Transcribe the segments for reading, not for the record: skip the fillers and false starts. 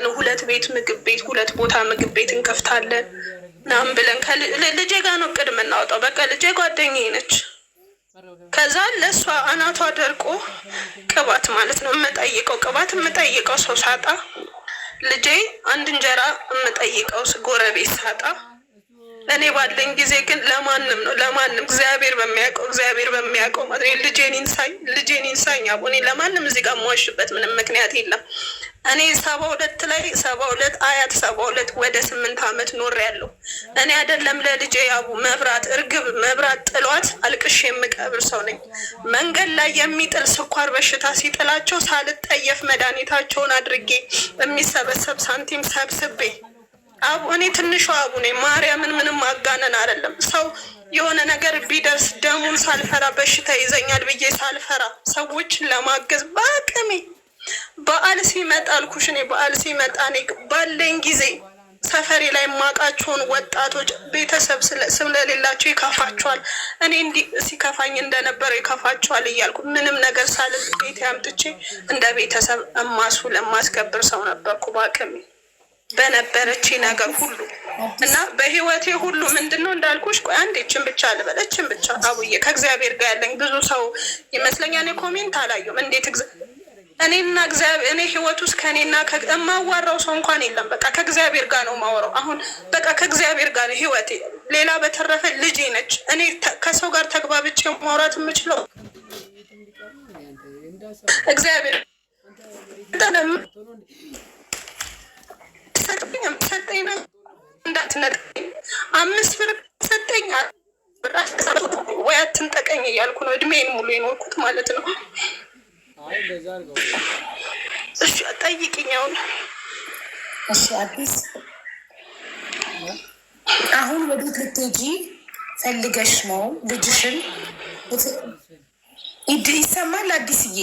ሁለት ቤት ምግብ ቤት ሁለት ቦታ ምግብ ቤት እንከፍታለን ምናምን ብለን ልጄ ጋር ነው እቅድ የምናወጣው። በቃ ልጄ ጓደኛዬ ነች። ከዛ ለእሷ አናቷ ደርቆ ቅባት ማለት ነው የምጠይቀው ቅባት የምጠይቀው ሰው ሳጣ፣ ልጄ አንድ እንጀራ የምጠይቀው ጎረቤት ሳጣ፣ እኔ ባለኝ ጊዜ ግን ለማንም ነው ለማንም እግዚአብሔር በሚያውቀው ማለት ልጄን ይንሳኝ። እኔ ለማንም እዚህ ጋር የምዋሽበት ምንም ምክንያት የለም። እኔ 72 አያት 72 ወደ 8 ዓመት ኖር ያለው እኔ አይደለም ለልጄ ያቡ እርግብ መብራት ጥሏት አልቅሽ የምቀብር ሰው ነኝ። መንገድ ላይ የሚጥል ስኳር በሽታ ሲጥላቸው ሳልጠየፍ መድኃኒታቸውን አድርጌ የሚሰበሰብ ሳንቲም ሰብስቤ እኔ ትንሿ አቡ ነኝ። ማርያምን ምንም አጋነን አይደለም። ሰው የሆነ ነገር ቢደርስ ደሙን ሳልፈራ በሽታ ይዘኛል ብዬ ሳልፈራ ሰዎችን ለማገዝ በአቅሜ በዓል ሲመጣ አልኩሽ እኔ በዓል ሲመጣ እኔ ባለኝ ጊዜ ሰፈሬ ላይ የማውቃቸውን ወጣቶች ቤተሰብ ስለሌላቸው ይከፋቸዋል፣ እኔ እንዲህ ሲከፋኝ እንደነበረው ይከፋቸዋል እያልኩ ምንም ነገር ሳልል ቤት ያምጥቼ እንደ ቤተሰብ የማስከብር ሰው ነበርኩ በአቅሜ በነበረች ነገር ሁሉ እና በህይወቴ ሁሉ ምንድነው እንዳልኩሽ። ቆይ አንዴ እችን ብቻ ልበል፣ እችን ብቻ አቡዬ ከእግዚአብሔር ጋር ያለኝ ብዙ ሰው ይመስለኛል ኮሜንት አላየሁም። እንዴት እኔና እግዚአብሔር እኔ ህይወት ውስጥ ከኔና የማዋራው ሰው እንኳን የለም። በቃ ከእግዚአብሔር ጋር ነው ማወራው። አሁን በቃ ከእግዚአብሔር ጋር ነው ህይወቴ። ሌላ በተረፈ ልጄ ነች። እኔ ከሰው ጋር ተግባብቼ ማውራት የምችለው እግዚአብሔር ሰጠኝ ነው። እንዳትነጥቀኝ 5 ብር ሰጠኝ ወይ አትንጠቀኝ እያልኩ ነው እድሜን ሙሉ የኖርኩት ማለት ነው። እሺ ጠይቂኝ አሁን። እሺ አዲስ አሁን ወዴት ልትሄጂ ፈልገሽ ነው? ልጅሽን ይሰማል አዲስዬ?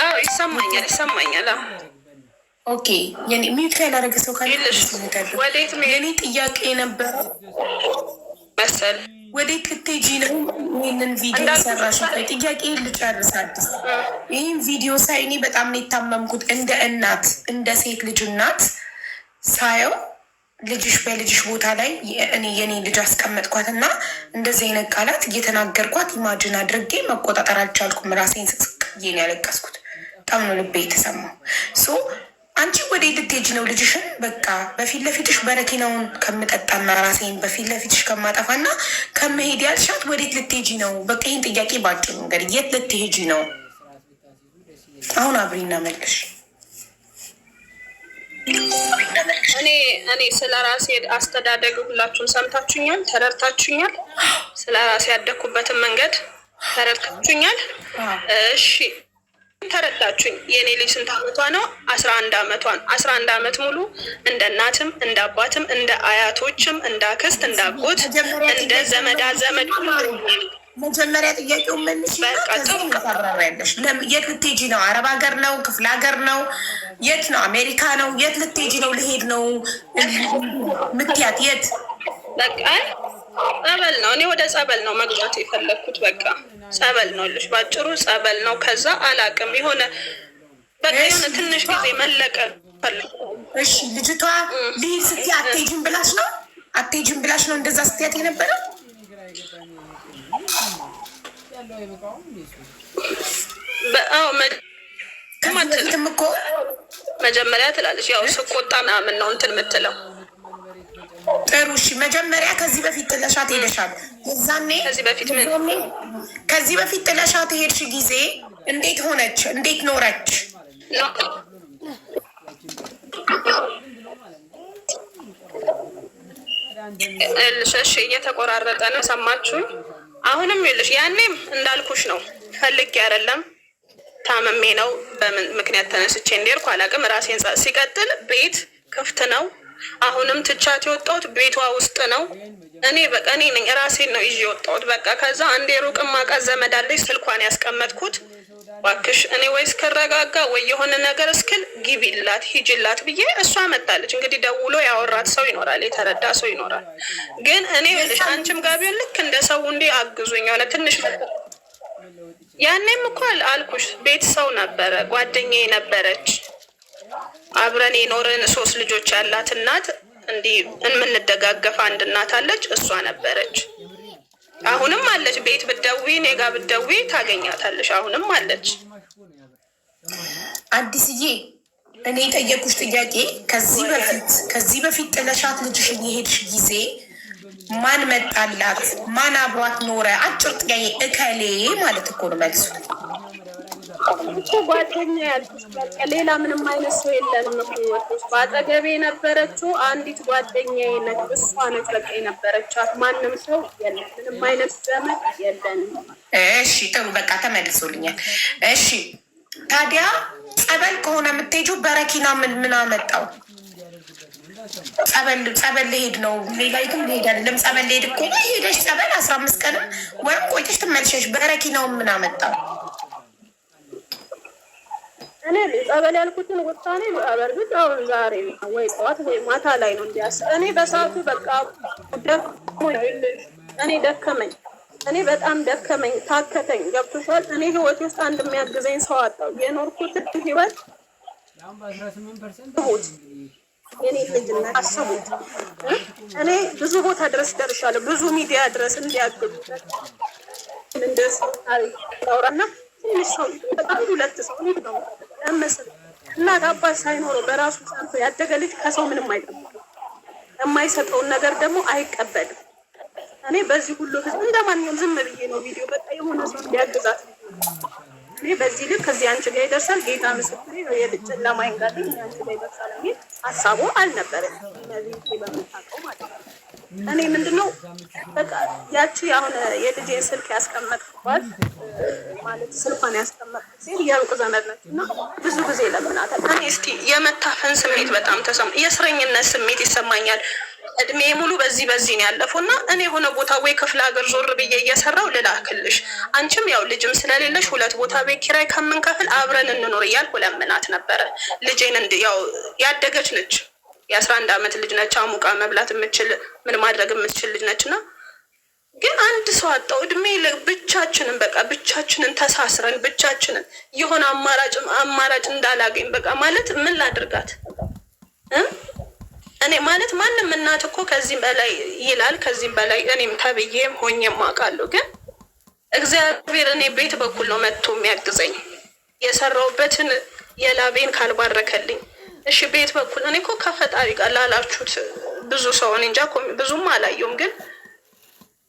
አዎ ይሰማኛል። ኦኬ ሚዩት ያላረገ ሰው ካለ ወዴት የኔ ጥያቄ ነበረ መሰል ወዴት ልትሄጂ ነው? ይህንን ቪዲዮ ሰራሽ? ጥያቄ ልጨርስ አዲስ። ይህን ቪዲዮ ሳይ እኔ በጣም ነው የታመምኩት። እንደ እናት እንደ ሴት ልጅ እናት ሳየው ልጅሽ በልጅሽ ቦታ ላይ እኔ የኔ ልጅ አስቀመጥኳት እና እንደዚህ አይነት ቃላት እየተናገርኳት ኢማጅን አድርጌ መቆጣጠር አልቻልኩም። ራሴን ስቅስቅ ያለቀስኩት በጣም ነው ልቤ የተሰማው። አንቺ ወደ ልትሄጂ ነው? ልጅሽን በቃ በፊት ለፊትሽ በረኪናውን ከምጠጣና ራሴን በፊት ለፊትሽ ከማጠፋና ከመሄድ ያልሻት ወዴት ልትሄጂ ነው? በቃ ይህን ጥያቄ ባጭሩ ነገር የት ልትሄጂ ነው? አሁን አብሪና መልሽ። እኔ ስለ ራሴ አስተዳደግ ሁላችሁም ሰምታችሁኛል፣ ተረድታችሁኛል። ስለ ራሴ ያደግኩበትን መንገድ ተረድታችሁኛል። እሺ ተረዳችሁኝ። የኔ ልጅ ስንት አመቷ ነው? 11 አመቷን 11 አመት ሙሉ እንደ እናትም እንደ አባትም እንደ አያቶችም እንደ አክስት እንደ አጎት እንደ ዘመድ መጀመሪያ ጥያቄው መልሽ። ያለሽ የት ልትሄጂ ነው? አረብ ሀገር ነው? ክፍለ ሀገር ነው? የት ነው? አሜሪካ ነው? የት ልትሄጂ ነው? ልሄድ ነው ምትያት የት? በቃ ጸበል ነው። እኔ ወደ ጸበል ነው መግባት የፈለግኩት። በቃ ጸበል ነው ልሽ ባጭሩ ጸበል ነው። ከዛ አላቅም የሆነ በቃ የሆነ ትንሽ ጊዜ መለቀ ፈለግኩ። እሺ ልጅቷ ልሂድ ስትይ አትሄጂም ብላሽ ነው እንደዛ ስትያት የነበረው? መጀመሪያ ትላለች ያው ስቆጣ ምናምን ነው እንትን የምትለው። ጥሩ እሺ፣ መጀመሪያ ከዚህ በፊት ጥለሻት ሄደሻል። የዛኔ ከዚህ በፊት ጥለሻት ሄድሽ ጊዜ እንዴት ሆነች? እንዴት ኖረች? እሺ እየተቆራረጠ ነው። ሰማችሁኝ? አሁንም ይልሽ ያኔም እንዳልኩሽ ነው። ፈልጌ አይደለም ታመሜ ነው። በምን ምክንያት ተነስቼ እንደርኩ አላውቅም። ራሴን ሲቀጥል ቤት ክፍት ነው። አሁንም ትቻት የወጣሁት ቤቷ ውስጥ ነው። እኔ በቃ እኔ ነኝ ራሴን ነው ይዤ የወጣሁት። በቃ ከዛ አንዴ ሩቅም ማውቃት ዘመድ አለች ስልኳን ያስቀመጥኩት። እባክሽ እኔ ወይስ ከረጋጋ ወይ የሆነ ነገር እስክል ግቢላት ሂጂላት ብዬ እሷ መጣለች። እንግዲህ ደውሎ ያወራት ሰው ይኖራል፣ የተረዳ ሰው ይኖራል። ግን እኔ ልሽ አንቺም ጋር ቢሆን ልክ እንደ ሰው እንዲህ አግዙኝ የሆነ ትንሽ ያኔም እኮ አልኩሽ ቤት ሰው ነበረ፣ ጓደኛዬ ነበረች። አብረን የኖርን 3 ልጆች ያላት እናት እንዲህ የምንደጋገፍ አንድ እናት አለች፣ እሷ ነበረች። አሁንም አለች። ቤት ብትደውይ እኔ ጋ ብትደውይ ታገኛታለሽ። አሁንም አለች። አዲስዬ እኔ የጠየኩሽ ጥያቄ ከዚህ በፊት ጥለሻት ልጅሽን የሄድሽ ጊዜ ማን መጣላት? ማን አብሯት ኖረ? አጭር ጥያቄ። እከሌ ማለት እኮ ነው መልሱ። ጓደኛ ያልኩሽ በቃ ሌላ ምንም አይነት ሰው የለንም። በአጠገቤ የነበረችው አንዲት ጓደኛዬ ነች። እሷ ነች በቃ የነበረቻት። ማንም ሰው የለም። ምንም አይነት ዘመድ የለንም። እሺ ጥሩ በቃ ተመልሶልኛል። እሺ ታዲያ ጸበል ከሆነ የምትሄጂው በረኪና ምን አመጣው? ጸበል ልሄድ ነው ሌላ ይትም ልሄድ አይደለም። ጸበል ልሄድ እኮ ነው ሄደሽ ጸበል 15 ቀን ወይም ቆይተሽ ትመልሸሽ። በረኪናው ምን አመጣው? እኔ ጸበል ያልኩትን ውሳኔ በእርግጥ አሁን ዛሬ ወይ ጠዋት ወይ ማታ ላይ ነው እንዲያስ እኔ በሰዓቱ በቃ እኔ ደከመኝ። እኔ በጣም ደከመኝ፣ ታከተኝ። ገብቶሻል? እኔ ህይወት ውስጥ አንድ የሚያግዘኝ ሰው አጣሁ። የኖርኩትን ህይወት የኔ ልጅነት አስቡት። እኔ ብዙ ቦታ ድረስ ደርሻለሁ፣ ብዙ ሚዲያ ድረስ እንዲያግዙ እንደስ ታውራና ትንሽ ሰው በጣም 2 ሰው ነው ያመስል እናት አባት ሳይኖረው በራሱ ሰርቶ ያደገ ልጅ ከሰው ምንም አይጠብቅም። የማይሰጠውን ነገር ደግሞ አይቀበልም። እኔ በዚህ ሁሉ ህዝብ እንደማንኛውም ዝም ብዬ ነው ቪዲዮ በቃ የሆነ ሰው እንዲያግዛት እኔ በዚህ ልክ ከዚህ አንቺ ጋር ይደርሳል ጌታ ምስክሬ ነው። የልጅ ለማይንጋት አንቺ ጋር ይደርሳል እንጂ ሀሳቡ አልነበረም። እነዚህ በምታውቀው ማለት ነው። እኔ ምንድነው በቃ ያቺ አሁን የልጄን ስልክ ያስቀመጥኩባት ማለት ስልኳን ያስቀመጥኩት ሴት የሩቅ ዘመድ ነች እና ብዙ ጊዜ ለምናታል። እኔ እስኪ የመታፈን ስሜት በጣም የእስረኝነት ስሜት ይሰማኛል። እድሜ ሙሉ በዚህ ነው ያለፈው እና እኔ የሆነ ቦታ ወይ ክፍለ ሀገር ዞር ብዬ እየሰራው ልላክልሽ፣ አንቺም ያው ልጅም ስለሌለሽ 2 ቦታ ቤት ኪራይ ከምንከፍል አብረን እንኖር እያልኩ ለምናት ነበረ። ልጄን ያው ያደገች ነች፣ የ11 ዓመት ልጅ ነች። አሙቃ መብላት የምትችል ምን ማድረግ የምትችል ልጅ ነች እና ግን አንድ ሰው አጣው። እድሜ ብቻችንን በቃ ብቻችንን ተሳስረን ብቻችንን የሆነ አማራጭ እንዳላገኝ በቃ ማለት ምን ላድርጋት? እኔ ማለት ማንም እናት እኮ ከዚህም በላይ ይላል፣ ከዚህም በላይ እኔም ተብዬም ሆኜም አውቃለሁ። ግን እግዚአብሔር እኔ ቤት በኩል ነው መጥቶ የሚያግዘኝ። የሰራሁበትን የላቤን ካልባረከልኝ እሺ ቤት በኩል እኔ እኮ ከፈጣሪ ጋር ላላችሁት ብዙ ሰው እኔ እንጃ ብዙም አላየሁም። ግን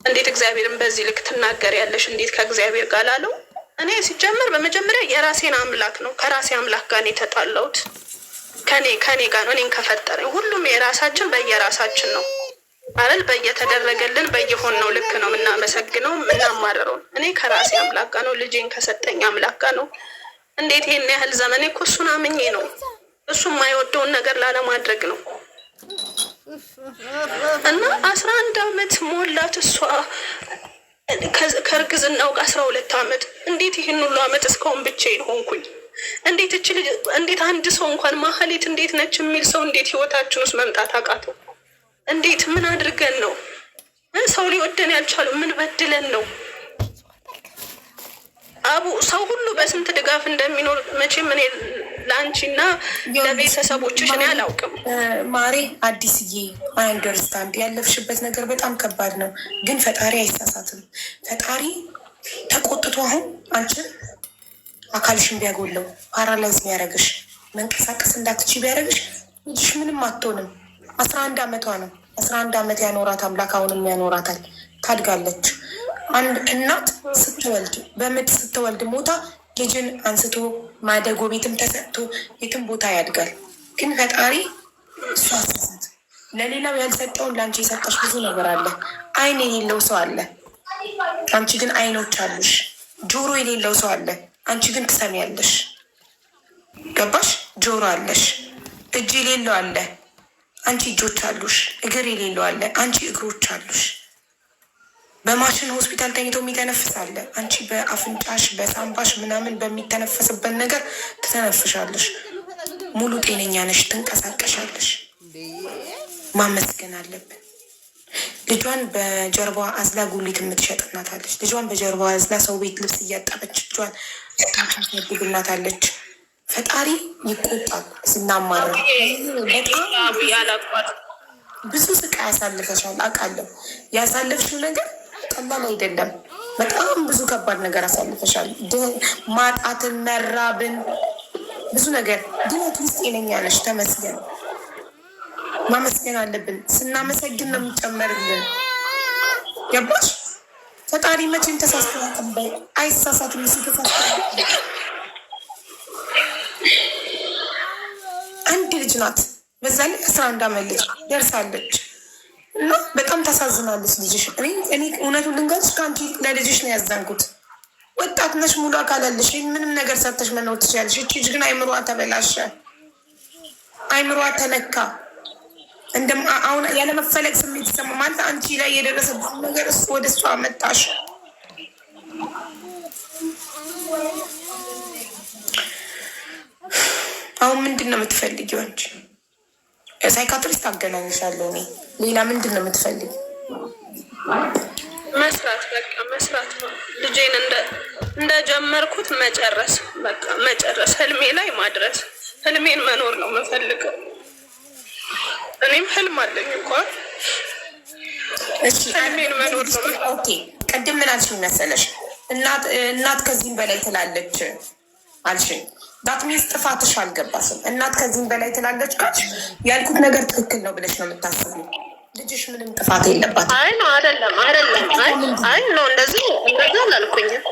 እንዴት እግዚአብሔርን በዚህ ልክ ትናገሪያለሽ? እንዴት ከእግዚአብሔር ጋር ላለው እኔ ሲጀምር በመጀመሪያ የራሴን አምላክ ነው ከራሴ አምላክ ጋር የተጣላሁት። ከኔ ጋር ነው እኔን ከፈጠረኝ። ሁሉም የራሳችን በየራሳችን ነው አይደል? በየተደረገልን በየሆን ነው ልክ ነው የምናመሰግነው የምናማረረው። እኔ ከራሴ አምላክ ጋር ነው ልጄን ከሰጠኝ አምላክ ጋር ነው። እንዴት ይሄን ያህል ዘመኔ እኮ እሱን አምኜ ነው እሱ የማይወደውን ነገር ላለማድረግ ነው። እና 11 ዓመት ሞላት እሷ ከእርግዝናው 12 ዓመት። እንዴት ይህን ሁሉ ዓመት እስካሁን ብቻዬን ሆንኩኝ? እንዴት አንድ ሰው እንኳን ማህሌት እንዴት ነች የሚል ሰው እንዴት ህይወታችን ውስጥ መምጣት አቃተው? እንዴት ምን አድርገን ነው ሰው ሊወደን ያልቻለው? ምን በድለን ነው? አቡ ሰው ሁሉ በስንት ድጋፍ እንደሚኖር መቼም እኔ ለአንቺና ለቤተሰቦችሽ እኔ አላውቅም። ማሬ አዲስዬ አንደርስታንድ ያለፍሽበት ነገር በጣም ከባድ ነው፣ ግን ፈጣሪ አይሳሳትም። ፈጣሪ ተቆጥቶ አሁን አንቺን አካልሽን ቢያጎለው ፓራላይዝ ቢያደርግሽ መንቀሳቀስ እንዳትች ቢያደርግሽ ልጅሽ ምንም አትሆንም። 11 ዓመቷ ነው። 11 ዓመት ያኖራት አምላክ አሁንም ያኖራታል። ታድጋለች። አንድ እናት ስትወልድ በምጥ ስትወልድ ሞታ ልጅን አንስቶ ማደጎ ቤትም ተሰጥቶ የትም ቦታ ያድጋል። ግን ፈጣሪ እሱ አሳሳት ለሌላው ያልሰጠውን ለአንቺ የሰጠሽ ብዙ ነገር አለ። አይን የሌለው ሰው አለ፣ አንቺ ግን አይኖች አሉሽ። ጆሮ የሌለው ሰው አለ፣ አንቺ ግን ትሰሚያለሽ። ገባሽ? ጆሮ አለሽ። እጅ የሌለው አለ፣ አንቺ እጆች አሉሽ። እግር የሌለው አለ፣ አንቺ እግሮች አሉሽ። በማሽን ሆስፒታል ተኝቶ የሚተነፍስ አለ፣ አንቺ በአፍንጫሽ በሳምባሽ ምናምን በሚተነፈስበት ነገር ትተነፍሻለሽ። ሙሉ ጤነኛ ነሽ፣ ትንቀሳቀሻለሽ። ማመስገን አለብን። ልጇን በጀርባዋ አዝላ ጉሊት የምትሸጥ እናት አለች። ልጇን በጀርባዋ አዝላ ሰው ቤት ልብስ እያጠበች ልጇን ታሳድግ እናት አለች። ፈጣሪ ይቆጣል ስናማረር። ብዙ ስቃይ ያሳልፈሻል አውቃለሁ። ያሳለፍሽው ነገር ቀላል አይደለም። በጣም ብዙ ከባድ ነገር አሳልፈሻል። ማጣትን፣ መራብን፣ ብዙ ነገር ግን አትሊስት ጤነኛ ነሽ። ተመስገን። ማመስገን አለብን። ስናመሰግን ነው የሚጨመርልን። ገባሽ? ፈጣሪ መቼም ተሳስተናል አይሳሳትም። አንድ ልጅ ናት። በዛ ላይ 11 ዓመት ልጅ ደርሳለች እና በጣም ታሳዝናለች ልጅሽ። እኔ እውነቱን ልንገርሽ ከአንቺ ለልጅሽ ነው ያዘንኩት። ወጣት ነሽ፣ ሙሉ አካል አለሽ፣ ምንም ነገር ሰርተሽ መኖር ትችያለሽ። እቺ ልጅ ግን አይምሯ ተበላሸ፣ አይምሯ ተነካ። አሁን ያለመፈለግ ስሜት ይሰማ ማለት አንቺ ላይ የደረሰብሽ ነገር እሱ ወደ እሷ መጣሽ። አሁን ምንድን ነው የምትፈልጊው አንቺ? ሳይካትሪስት አገናኝሻለሁ እኔ። ሌላ ምንድን ነው የምትፈልጊው? መስራት፣ በቃ መስራት ነው። ልጄን እንደጀመርኩት መጨረስ፣ በቃ መጨረስ፣ ህልሜ ላይ ማድረስ፣ ህልሜን መኖር ነው የምፈልገው። እኔም ህልም አለኝ እኮ ህልሜን መኖር ነው። ኦኬ፣ ቅድም ምን አልሽኝ መሰለሽ? እናት ከዚህም በላይ ትላለች አልሽኝ። ዳትሚንስ ጥፋትሽ አልገባሽም። እናት ከዚህም በላይ ትላለች ካልሽ ያልኩት ነገር ትክክል ነው ብለሽ ነው የምታስቡ። ልጅሽ ምንም ጥፋት የለባትም። አይ ነው አይደለም፣ አይ ነው እንደዚህ አላልኩኝም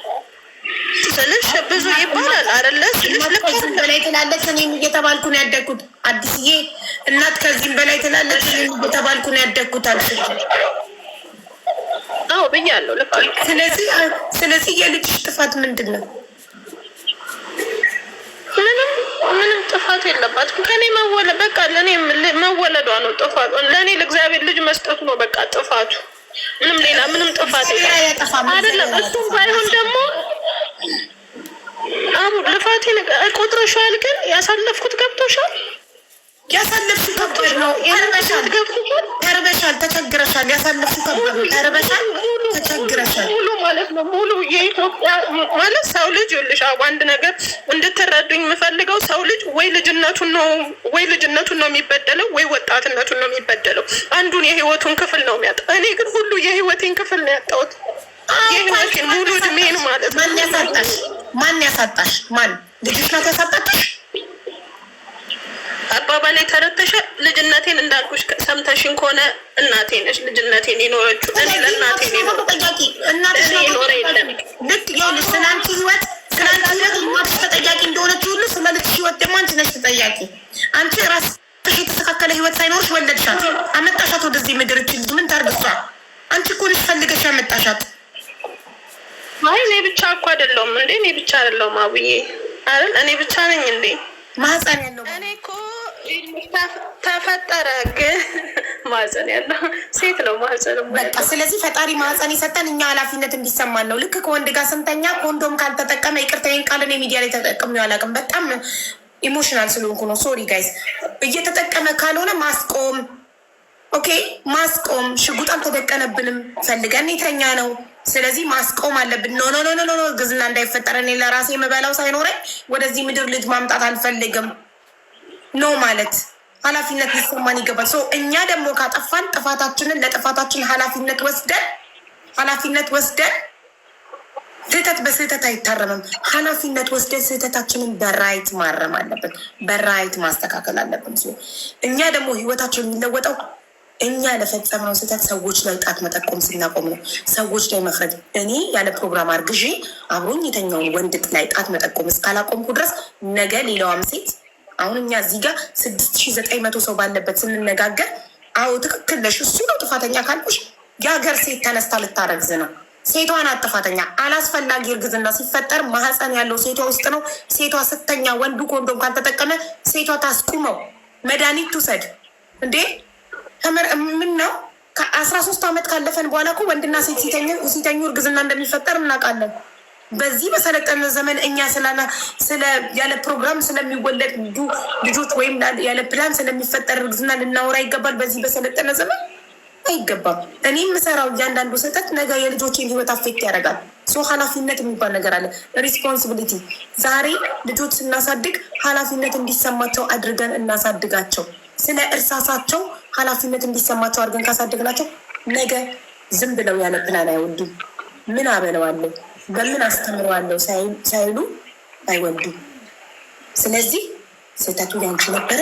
ስልሽ ብዙ ይባላል አይደለ? ከዚህም በላይ ትላለች እኔም እየተባልኩ ነው ያደግኩት። አዲስዬ እናት ከዚህም በላይ ትላለች እኔም እየተባልኩ ነው ያደግኩት አልሽ። አዎ ብያለሁ። ልክ ስለዚህ የልጅሽ ጥፋት ምንድን ነው? ምንም ጥፋት የለባትም። ከኔ መወለድ በቃ ለእኔ መወለዷ ነው ጥፋቱ። ለእኔ ለእግዚአብሔር ልጅ መስጠቱ ነው በቃ ጥፋቱ። ምንም ሌላ ምንም ጥፋት አይደለም። እሱም ባይሆን ደግሞ አሁን ልፋቴን ቆጥረሻል፣ ግን ያሳለፍኩት ገብቶሻል። ያሳለፍሽው ከባድ ነው። ተርበሻል፣ ተቸግረሻል። ያሳለፍሽው ከባድ ነው። ተርበሻል፣ ተቸግረሻል። ሙሉ ማለት ነው ሙሉ የኢትዮጵያ ማለት ሰው ልጅ ይኸውልሽ፣ አንድ ነገር እንድትረዱኝ የምፈልገው ሰው ልጅ ወይ ልጅነቱን ነው የሚበደለው ወይ ወጣትነቱን ነው የሚበደለው። አንዱን የህይወቱን ክፍል ነው የሚያጣ። እኔ ግን ሁሉ የህይወቴን ክፍል ነው ያጣሁት። የህይወቴን ሙሉ እድሜን ማለት ነው። ማን ያሳጣሽ? ማን ልጅሽ ናት ያሳጣሽ? አባባሌ ተረተሸ። ልጅነቴን እንዳልኩሽ ሰምተሽን ከሆነ እናቴ ነሽ ልጅነቴን የኖረችው። እኔ ለእናቴ ነው ኖረ የለም። ልክ ይኸውልሽ ስላንቺ ህይወት እናትሽ ተጠያቂ እንደሆነች ሁሉ ስለ ልጅሽ ህይወት ደግሞ አንቺ ነሽ ተጠያቂ። አንቺ ራስሽ የተስተካከለ ህይወት ሳይኖርሽ ወለድሻት፣ አመጣሻት ወደዚህ ምድር። እችል ምን ታርግሷ? አንቺ እኮ ነሽ ፈልገሽ ያመጣሻት። አይ እኔ ብቻ እኮ አይደለሁም እንዴ? እኔ ብቻ አይደለሁም አብዬ አይደል? እኔ ብቻ ነኝ እንዴ ማህፀን ያለው? እኔ እኮ ተፈጠረ ግን ማህፀን ያለው ሴት ነው ማህፀን በቃ። ስለዚህ ፈጣሪ ማህፀን የሰጠን እኛ ኃላፊነት እንዲሰማን ነው። ልክ ከወንድ ጋር ስንተኛ ኮንዶም ካልተጠቀመ ይቅርታዬን ቃል እኔ ሚዲያ ላይ ተጠቅሜው አላውቅም። በጣም ኢሞሽናል ስለሆንኩ ነው። ሶሪ ጋይስ። እየተጠቀመ ካልሆነ ማስቆም፣ ኦኬ ማስቆም። ሽጉጥ አልተደቀነብንም፣ ፈልገን የተኛ ነው። ስለዚህ ማስቆም አለብን። ኖ ኖ ኖ ኖ ኖ ግዝና እንዳይፈጠረ። እኔ ለራሴ የምበላው ሳይኖረኝ ወደዚህ ምድር ልጅ ማምጣት አልፈልግም። ኖ ማለት ኃላፊነት ሊሰማን ይገባል። እኛ ደግሞ ካጠፋን ጥፋታችንን ለጥፋታችን ኃላፊነት ወስደን ስህተት በስህተት አይታረምም። ኃላፊነት ወስደን ስህተታችንን በራይት ማረም አለብን፣ በራይት ማስተካከል አለብን። እኛ ደግሞ ህይወታችን የሚለወጠው እኛ ለፈጸምነው ስህተት ሰዎች ላይ ጣት መጠቆም ስናቆም ነው። ሰዎች ላይ መፍረድ። እኔ ያለ ፕሮግራም አርግዤ አብሮኝ የተኛውን ወንድ ላይ ጣት መጠቆም እስካላቆምኩ ድረስ ነገ ሌላዋም ሴት አሁን እኛ እዚህ ጋር 6900 ሰው ባለበት ስንነጋገር፣ አዎ ትክክል ነሽ፣ እሱ ነው ጥፋተኛ ካልኩሽ የሀገር ሴት ተነስታ ልታረግዝ ነው። ሴቷ ናት ጥፋተኛ። አላስፈላጊ እርግዝና ሲፈጠር ማህፀን ያለው ሴቷ ውስጥ ነው። ሴቷ ስተኛ ወንዱ ኮንዶም ካልተጠቀመ ሴቷ ታስቁመው፣ መድኃኒት ትውሰድ እንዴ። ምን ነው ከ13 ዓመት ካለፈን በኋላ እኮ ወንድና ሴት ሲተኙ እርግዝና እንደሚፈጠር እናውቃለን። በዚህ በሰለጠነ ዘመን እኛ ያለ ፕሮግራም ስለሚወለድ ልጆች ወይም ያለ ፕላን ስለሚፈጠር እርግዝና ልናወራ ይገባል። በዚህ በሰለጠነ ዘመን አይገባም። እኔ የምሰራው እያንዳንዱ ስህተት ነገ የልጆቼን ህይወት አፌክት ያደርጋል። ኃላፊነት የሚባል ነገር አለ። ሪስፖንሲቢሊቲ። ዛሬ ልጆች ስናሳድግ ኃላፊነት እንዲሰማቸው አድርገን እናሳድጋቸው። ስለ እርሳሳቸው ኃላፊነት እንዲሰማቸው አድርገን ካሳደግናቸው ነገ ዝም ብለው ያነብናል። አይወልዱም። ምን አበለዋለሁ በምን አስተምረዋለሁ ሳይሉ አይወልዱም። ስለዚህ ስህተቱ ያንቺ ነበረ።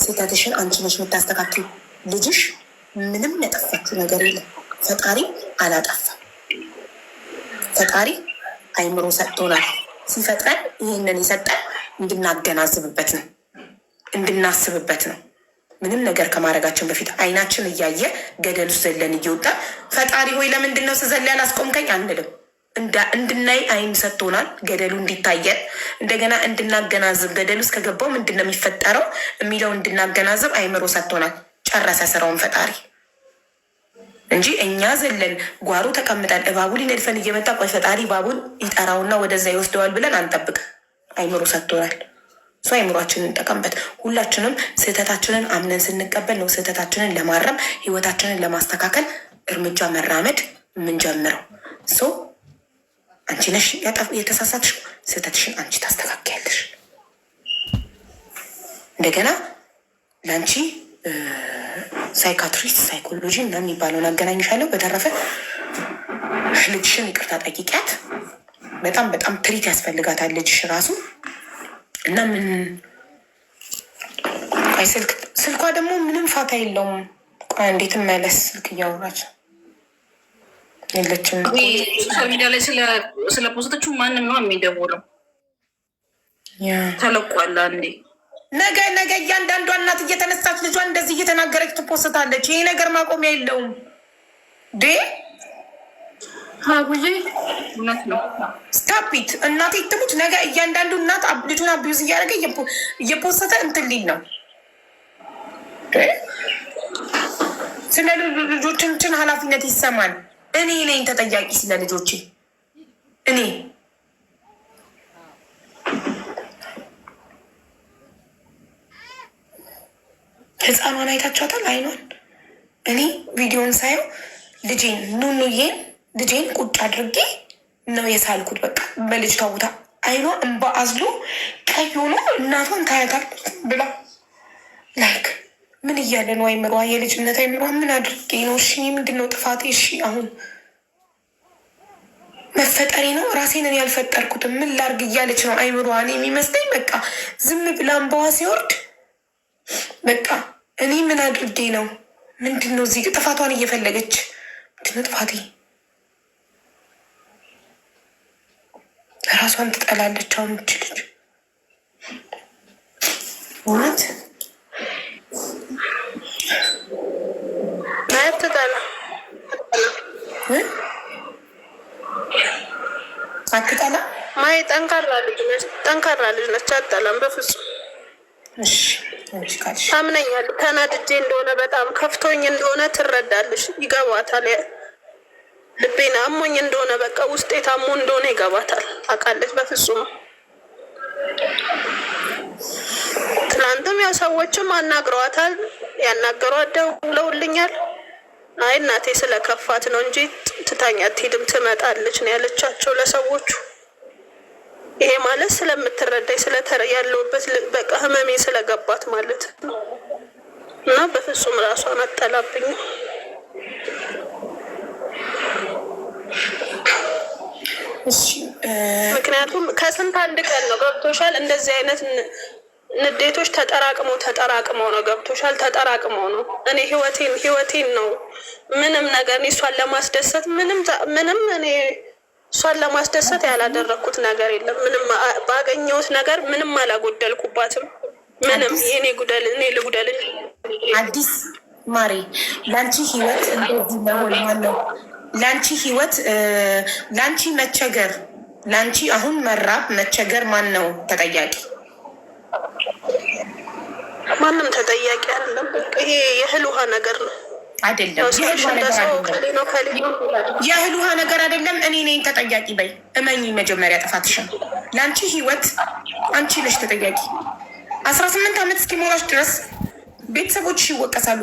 ስህተትሽን አንቺ ነሽ የምታስተካክል። ልጅሽ ምንም ያጠፋችው ነገር የለም። ፈጣሪ አላጠፋም። ፈጣሪ አይምሮ ሰጥቶናል። ሲፈጥረን ይህንን የሰጠን እንድናገናዝብበት ነው፣ እንድናስብበት ነው። ምንም ነገር ከማድረጋችን በፊት አይናችን እያየ ገደል ውስጥ ዘለን እየወጣ ፈጣሪ ሆይ ለምንድን ነው ስዘል ያላስቆምከኝ አንልም። እንድናይ አይን ሰጥቶናል፣ ገደሉ እንዲታየን፣ እንደገና እንድናገናዝብ ገደሉ ውስጥ ከገባው ምንድን ነው የሚፈጠረው የሚለው እንድናገናዝብ አይምሮ ሰጥቶናል። ጨረሰ ስራውን ፈጣሪ እንጂ እኛ ዘለን ጓሮ ተቀምጠን እባቡ ሊነድፈን እየመጣ ቆይ ፈጣሪ እባቡን ይጠራውና ወደዛ ይወስደዋል ብለን አንጠብቅ። አይምሮ ሰጥቶናል። እሱ አይምሯችንን እንጠቀምበት። ሁላችንም ስህተታችንን አምነን ስንቀበል ነው ስህተታችንን ለማረም ህይወታችንን ለማስተካከል እርምጃ መራመድ የምንጀምረው። አንቺ ነሽ የተሳሳትሽው፣ ስህተትሽን አንቺ ታስተካክያለሽ። እንደገና ለአንቺ ሳይካትሪስት ሳይኮሎጂ እና የሚባለውን አገናኝሻለሁ። በተረፈ ልጅሽን ይቅርታ ጠይቂያት። በጣም በጣም ትሪት ያስፈልጋታል ልጅሽ ራሱ እና ምን ቆይ ስልኳ ደግሞ ምንም ፋታ የለውም። ቆይ እንዴት መለስ ስልክ እያወራች የለችም። ሶሻል ሚዲያ ላይ ስለ ፖስቶቹ ማንም ነው የሚደውለው? ተለቋል አንዴ ነገ እያንዳንዷ እናት እየተነሳች ልጇን እንደዚህ እየተናገረች ትፖስታለች። ይሄ ነገር ማቆሚያ የለውም። ጉዜ እውነት ነው። ስታፒት እናቴ ትሙት። ነገ እያንዳንዱ እናት ልጁን አቢዩዝ እያደረገ እየፖሰተ እንትን ሊል ነው። ስለ ልጆቻችን ኃላፊነት ይሰማል። እኔ ነኝ ተጠያቂ ስለ ልጆቼ። እኔ ህፃኗን አይታችኋታል? አይኗን እኔ ቪዲዮን ሳየው ልጄን ቁጭ አድርጌ ነው የሳልኩት። በቃ በልጅቷ ቦታ አይኗ እንባ አዝሎ ቀይ ሆኖ እናቷን ታያታለች ብላ ላይክ ምን እያለ ነው አይምሯ? የልጅነት አይምሯ ምን አድርጌ ነው? እሺ ምንድን ነው ጥፋቴ? እሺ አሁን መፈጠሬ ነው? ራሴንን ያልፈጠርኩትም ምን ላርግ እያለች ነው አይምሯ። እኔ የሚመስለኝ በቃ ዝም ብላ እንባዋ ሲወርድ በቃ እኔ ምን አድርጌ ነው? ምንድን ነው እዚህ ጥፋቷን እየፈለገች ምንድን ነው ጥፋቴ? ራሷን ትጠላለች። አሁን ልጅ እውነት አትጠላ። ማይ ጠንካራ ልጅ ነች። አትጠላም በፍጹም። ታምነኛለች። ተናድጄ እንደሆነ በጣም ከፍቶኝ እንደሆነ ትረዳለች፣ ይገባታል። ልቤን አሞኝ እንደሆነ በቃ ውስጤ ታሞ እንደሆነ ይገባታል፣ ታውቃለች። በፍጹም ትናንትም ያው ሰዎችም አናግረዋታል። ያናገሯት ደውለውልኛል። አይ እናቴ ስለከፋት ነው እንጂ ትታኝ አትሄድም ትመጣለች ነው ያለቻቸው ለሰዎቹ። ይሄ ማለት ስለምትረዳኝ ያለውበት በቃ ህመሜ ስለገባት ማለት ነው። እና በፍጹም ራሷን አጠላብኝ። ምክንያቱም ከስንት አንድ ቀን ነው ገብቶሻል። እንደዚህ አይነት ንዴቶች ተጠራቅመው ነው ገብቶሻል። ተጠራቅመው ነው እኔ ህይወቴን ነው ምንም ነገር እሷን ለማስደሰት ምንም እኔ እሷን ለማስደሰት ያላደረግኩት ነገር የለም። ምንም ባገኘሁት ነገር ምንም አላጎደልኩባትም። ምንም የኔ ልጉደል አዲስ ማሬ ለአንቺ ህይወት እንደዚህ መሆን ማነው? ለአንቺ ህይወት ለአንቺ መቸገር ለአንቺ አሁን መራብ መቸገር ማን ነው ተጠያቂ? ማንም ተጠያቂ አይደለም። ይሄ የእህል ውሃ ነገር ነው አይደለም። የእህል ውሃ ነገር አይደለም። እኔ ነኝ ተጠያቂ በይ። እመኚ መጀመሪያ ጥፋትሽን። ለአንቺ ህይወት አንቺ ነሽ ተጠያቂ። 18 ዓመት እስኪሞላሽ ድረስ ቤተሰቦችሽ ይወቀሳሉ።